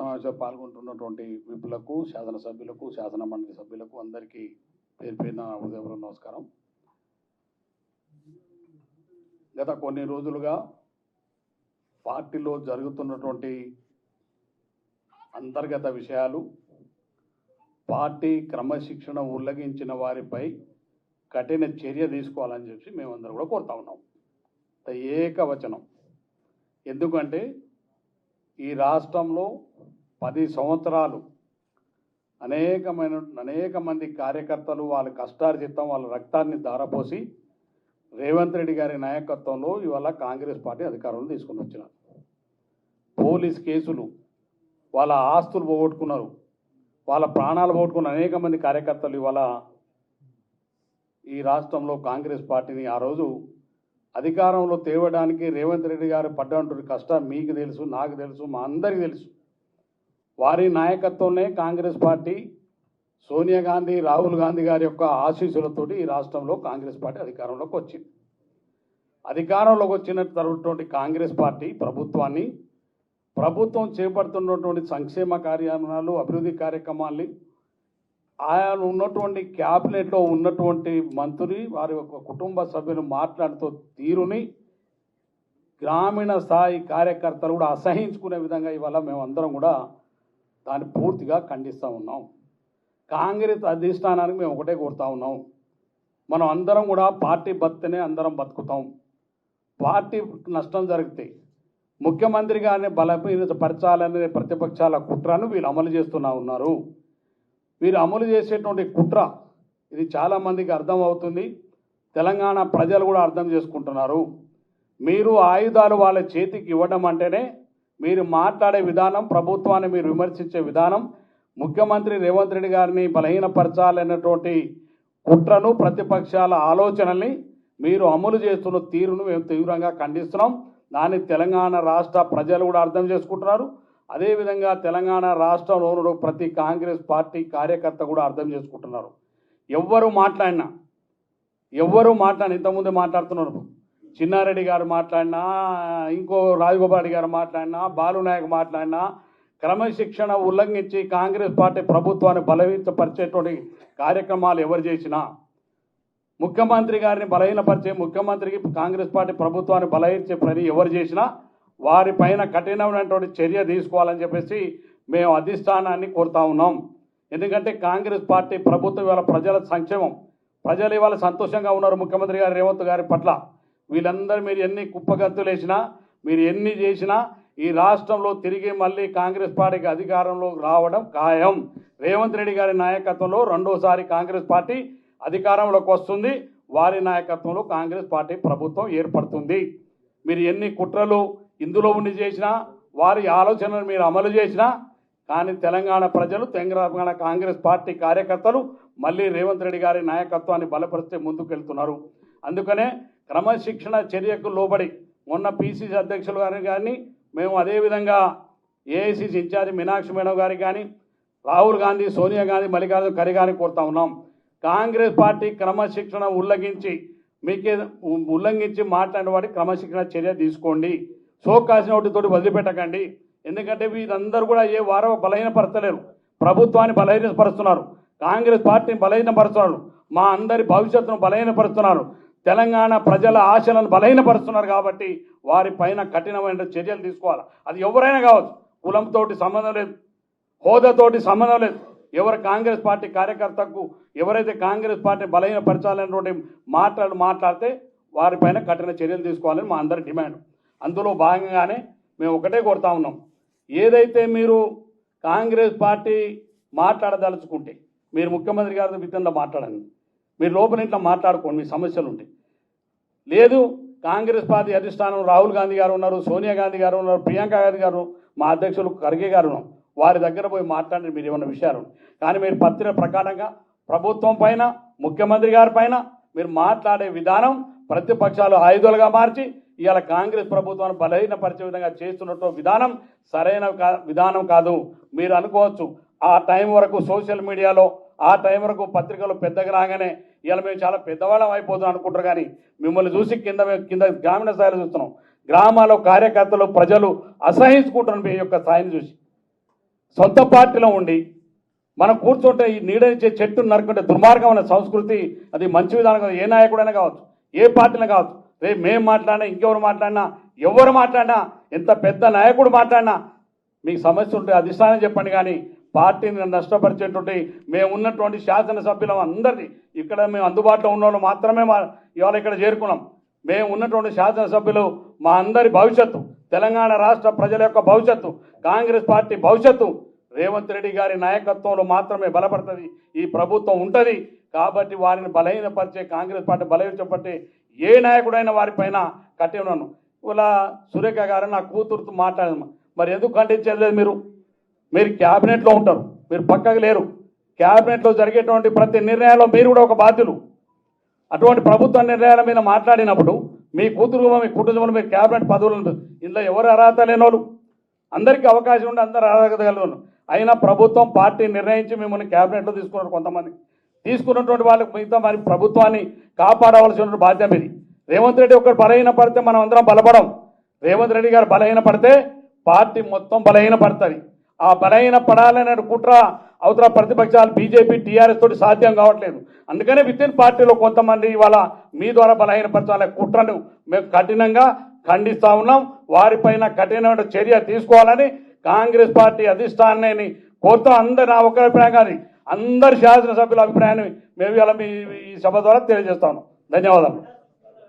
సమావేశంలో పాల్గొంటున్నటువంటి విపులకు, శాసనసభ్యులకు, శాసన మండలి సభ్యులకు అందరికీ పేరు పేరున హృదయపూర్వక నమస్కారం. గత కొన్ని రోజులుగా పార్టీలో జరుగుతున్నటువంటి అంతర్గత విషయాలు, పార్టీ క్రమశిక్షణ ఉల్లంఘించిన వారిపై కఠిన చర్య తీసుకోవాలని చెప్పి మేమందరం కూడా కోరుతా ఉన్నాం. ఏకవచనం. ఎందుకంటే ఈ రాష్ట్రంలో 10 సంవత్సరాలు అనేక మంది కార్యకర్తలు వాళ్ళ కష్టార్జితం, వాళ్ళ రక్తాన్ని ధారపోసి రేవంత్ రెడ్డి గారి నాయకత్వంలో ఇవాళ కాంగ్రెస్ పార్టీ అధికారంలో తీసుకుని వచ్చినారు. పోలీస్ కేసులు, వాళ్ళ ఆస్తులు పోగొట్టుకున్నారు, వాళ్ళ ప్రాణాలు పోగొట్టుకున్న అనేక మంది కార్యకర్తలు ఇవాళ ఈ రాష్ట్రంలో కాంగ్రెస్ పార్టీని ఆ రోజు అధికారంలో తేవడానికి రేవంత్ రెడ్డి గారు పడ్డంటున్న కష్టం మీకు తెలుసు, నాకు తెలుసు, మా అందరికీ తెలుసు. వారి నాయకత్వంలో కాంగ్రెస్ పార్టీ సోనియా గాంధీ, రాహుల్ గాంధీ గారి యొక్క ఆశీస్సులతోటి ఈ రాష్ట్రంలో కాంగ్రెస్ పార్టీ అధికారంలోకి వచ్చింది. అధికారంలోకి వచ్చినటువంటి కాంగ్రెస్ పార్టీ ప్రభుత్వం చేపడుతున్నటువంటి సంక్షేమ కార్యక్రమాలు, అభివృద్ధి కార్యక్రమాల్ని ఆయన ఉన్నటువంటి క్యాబినెట్లో ఉన్నటువంటి మంత్రి వారి యొక్క కుటుంబ సభ్యులు మాట్లాడుతూ తీరుని గ్రామీణ స్థాయి కార్యకర్తలు కూడా అసహించుకునే విధంగా ఇవాళ మేమందరం కూడా దాన్ని పూర్తిగా ఖండిస్తూ ఉన్నాం. కాంగ్రెస్ అధిష్టానానికి మేము ఒకటే కోరుతా ఉన్నాం, మనం అందరం కూడా పార్టీ బతినే అందరం బతుకుతాం. పార్టీ నష్టం జరిగితే ముఖ్యమంత్రి గారిని బలపరచాలనే ప్రతిపక్షాల కుట్రను వీళ్ళు అమలు చేస్తూనే ఉన్నారు. వీరు అమలు చేసేటువంటి కుట్ర ఇది చాలామందికి అర్థమవుతుంది. తెలంగాణ ప్రజలు కూడా అర్థం చేసుకుంటున్నారు. మీరు ఆయుధాలు వాళ్ళ చేతికి ఇవ్వడం అంటేనే మీరు మాట్లాడే విధానం, ప్రభుత్వాన్ని మీరు విమర్శించే విధానం, ముఖ్యమంత్రి రేవంత్ రెడ్డి గారిని బలహీనపరచాలనేటువంటి కుట్రను, ప్రతిపక్షాల ఆలోచనల్ని మీరు అమలు చేస్తున్న తీరును మేము తీవ్రంగా ఖండిస్తున్నాం. దాన్ని తెలంగాణ రాష్ట్ర ప్రజలు కూడా అర్థం చేసుకుంటున్నారు. అదేవిధంగా తెలంగాణ రాష్ట్రంలో ప్రతి కాంగ్రెస్ పార్టీ కార్యకర్త కూడా అర్థం చేసుకుంటున్నారు. ఎవ్వరు మాట్లాడినా ఇంతకుముందే మాట్లాడుతున్నారు, చిన్నారెడ్డి గారు మాట్లాడినా, ఇంకో రాజగోపాల్ రెడ్డి గారు మాట్లాడినా, బాలు నాయక్ మాట్లాడినా, క్రమశిక్షణ ఉల్లంఘించి కాంగ్రెస్ పార్టీ ప్రభుత్వాన్ని బలహీనపరిచేటువంటి కార్యక్రమాలు ఎవరు చేసినా, ముఖ్యమంత్రి గారిని బలహీనపరిచే, ముఖ్యమంత్రికి కాంగ్రెస్ పార్టీ ప్రభుత్వాన్ని బలహీనపరిచే పని ఎవరు చేసినా వారిపైన కఠినమైనటువంటి చర్య తీసుకోవాలని చెప్పేసి మేము అధిష్టానాన్ని కోరుతా ఉన్నాం. ఎందుకంటే కాంగ్రెస్ పార్టీ ప్రభుత్వం ఇవాళ ప్రజల సంక్షేమం, ప్రజలు ఇవాళ సంతోషంగా ఉన్నారు ముఖ్యమంత్రి గారు రేవంత్ గారి పట్ల. వీళ్ళందరూ మీరు ఎన్ని కుప్పగత్తులు వేసినా, మీరు ఎన్ని చేసినా ఈ రాష్ట్రంలో తిరిగి మళ్ళీ కాంగ్రెస్ పార్టీకి అధికారంలో రావడం ఖాయం. రేవంత్ రెడ్డి గారి నాయకత్వంలో రెండోసారి కాంగ్రెస్ పార్టీ అధికారంలోకి వస్తుంది. వారి నాయకత్వంలో కాంగ్రెస్ పార్టీ ప్రభుత్వం ఏర్పడుతుంది. మీరు ఎన్ని కుట్రలు ఇందులో ఉండి చేసినా, వారి ఆలోచనలు మీరు అమలు చేసినా, కానీ తెలంగాణ ప్రజలు, తెలంగాణ కాంగ్రెస్ పార్టీ కార్యకర్తలు మళ్ళీ రేవంత్ రెడ్డి గారి నాయకత్వాన్ని బలపరిస్తే ముందుకెళ్తున్నారు. అందుకనే క్రమశిక్షణ చర్యకు లోబడి మొన్న పిసిసి అధ్యక్షులు గారిని కానీ, మేము అదేవిధంగా ఏఐసిసి ఇన్ఛార్జి మీనాక్షి మేడం గారికి కానీ, రాహుల్ గాంధీ, సోనియా గాంధీ, మల్లికార్జున ఖర్గే గారిని కోరుతా ఉన్నాం. కాంగ్రెస్ పార్టీ క్రమశిక్షణ ఉల్లంఘించి మాట్లాడిన వాటి క్రమశిక్షణ చర్య తీసుకోండి. షోకాస్ నోటితోటి వదిలిపెట్టకండి. ఎందుకంటే వీరందరూ కూడా ఏ వారో బలహీనపరచలేరు, ప్రభుత్వాన్ని బలహీనపరుస్తున్నారు, కాంగ్రెస్ పార్టీని బలహీనపరుస్తున్నారు, మా అందరి భవిష్యత్తును బలహీనపరుస్తున్నారు, తెలంగాణ ప్రజల ఆశలను బలహీనపరుస్తున్నారు. కాబట్టి వారిపైన కఠినమైన చర్యలు తీసుకోవాలి. అది ఎవరైనా కావచ్చు, కులంతో సంబంధం లేదు, హోదాతోటి సంబంధం లేదు. ఎవరు కాంగ్రెస్ పార్టీ కార్యకర్తకు ఎవరైతే కాంగ్రెస్ పార్టీ బలహీనపరచాలనేటువంటి మాట్లాడితే వారిపైన కఠిన చర్యలు తీసుకోవాలని మా అందరి డిమాండ్. అందులో భాగంగానే మేము ఒకటే కోరుతా ఉన్నాం, ఏదైతే మీరు కాంగ్రెస్ పార్టీ మాట్లాడదలుచుకుంటే మీరు ముఖ్యమంత్రి గారితో విధంగా మాట్లాడండి, మీరు లోపల ఇంట్లో మాట్లాడుకోండి, మీ సమస్యలు ఉంటాయి. లేదు కాంగ్రెస్ పార్టీ అధిష్టానం రాహుల్ గాంధీ గారు ఉన్నారు, సోనియా గాంధీ గారు ఉన్నారు, ప్రియాంక గాంధీ గారు, మా అధ్యక్షులు ఖర్గే గారు ఉన్నారు, వారి దగ్గర పోయి మాట్లాడి మీరు ఏమన్నా విషయాలు. కానీ మీరు పత్రిక ప్రకారంగా ప్రభుత్వం పైన, ముఖ్యమంత్రి గారి పైన మీరు మాట్లాడే విధానం ప్రతిపక్షాలు ఆయుధాలుగా మార్చి ఇవాళ కాంగ్రెస్ ప్రభుత్వాన్ని బలహీనపరిచే విధంగా చేస్తున్నట్టు విధానం సరైన విధానం కాదు. మీరు అనుకోవచ్చు ఆ టైం వరకు సోషల్ మీడియాలో, ఆ టైం వరకు పత్రికలు పెద్దగా రాగానే ఇవాళ మేము చాలా పెద్దవాళ్ళం అయిపోతున్నాం అనుకుంటారు. కానీ మిమ్మల్ని చూసి కింద గ్రామీణ స్థాయిలో చూస్తున్నాం, గ్రామాల్లో కార్యకర్తలు, ప్రజలు అసహించుకుంటున్నారు మీ యొక్క స్థాయిని చూసి. సొంత పార్టీలో ఉండి మనం కూర్చుంటే ఈ నీడనిచ్చే చెట్టు నరుకుంటే దుర్మార్గమైన సంస్కృతి, అది మంచి విధానం కాదు. ఏ నాయకుడైనా కావచ్చు, ఏ పార్టీలో కావచ్చు. రేపు మేము మాట్లాడినా, ఇంకెవరు మాట్లాడినా, ఎవరు మాట్లాడినా, ఎంత పెద్ద నాయకుడు మాట్లాడినా మీకు సమస్య ఉంటే అధిష్టానం చెప్పండి. కానీ పార్టీని నష్టపరిచేటువంటి మేము ఉన్నటువంటి శాసనసభ్యులం అందరినీ ఇక్కడ మేము అందుబాటులో ఉన్న వాళ్ళు మాత్రమే ఇవాళ ఇక్కడ చేరుకున్నాం. మేము ఉన్నటువంటి శాసనసభ్యులు మా అందరి భవిష్యత్తు, తెలంగాణ రాష్ట్ర ప్రజల యొక్క భవిష్యత్తు, కాంగ్రెస్ పార్టీ భవిష్యత్తు రేవంత్ రెడ్డి గారి నాయకత్వంలో మాత్రమే బలపడుతుంది. ఈ ప్రభుత్వం ఉంటుంది కాబట్టి వారిని బలహీనపరిచే, కాంగ్రెస్ పార్టీ బలహీనపరిచే ఏ నాయకుడైనా వారిపైన కట్టి ఉన్నాను. ఇలా సురేఖ గారు నా కూతురుతో మాట్లాడదు, మరి ఎందుకు ఖండించలేదు? మీరు క్యాబినెట్లో ఉంటారు, మీరు పక్కకు లేరు. క్యాబినెట్లో జరిగేటువంటి ప్రతి నిర్ణయాల్లో మీరు కూడా ఒక బాధ్యులు. అటువంటి ప్రభుత్వ నిర్ణయాల మీద మాట్లాడినప్పుడు మీ కూతురు, మీ కుటుంబంలో మీరు క్యాబినెట్ పదవులు ఉంటుంది. ఇందులో ఎవరు అర్హత లేనోళ్ళు, అందరికీ అవకాశం ఉండి అందరూ అర్హత కలిగిన అయినా ప్రభుత్వం పార్టీ నిర్ణయించి మిమ్మల్ని క్యాబినెట్లో తీసుకున్నారు. కొంతమంది తీసుకున్నటువంటి వాళ్ళకి మిగతా మరి ప్రభుత్వాన్ని కాపాడవలసిన బాధ్యత మీది. రేవంత్ రెడ్డి ఒకరు బలహీన పడితే మనం అందరం బలపడం. రేవంత్ రెడ్డి గారు బలహీన పడితే పార్టీ మొత్తం బలహీన పడుతుంది. ఆ బలహీన పడాలనే కుట్ర అవతల ప్రతిపక్షాలు బీజేపీ, టీఆర్ఎస్ తోటి సాధ్యం కావట్లేదు. అందుకనే వితిన్ పార్టీలో కొంతమంది ఇవాళ మీ ద్వారా బలహీనపరచాలనే కుట్రను మేము కఠినంగా ఖండిస్తా ఉన్నాం. వారిపైన కఠినమైన చర్య తీసుకోవాలని కాంగ్రెస్ పార్టీ అధిష్టానాన్ని కోరుతాం. అందరు నా ఒక్క అభిప్రాయం కానీ అందరి శాసనసభ్యుల అభిప్రాయాన్ని మేము ఇలా ఈ సభ ద్వారా తెలియజేస్తాను. ధన్యవాదాలు.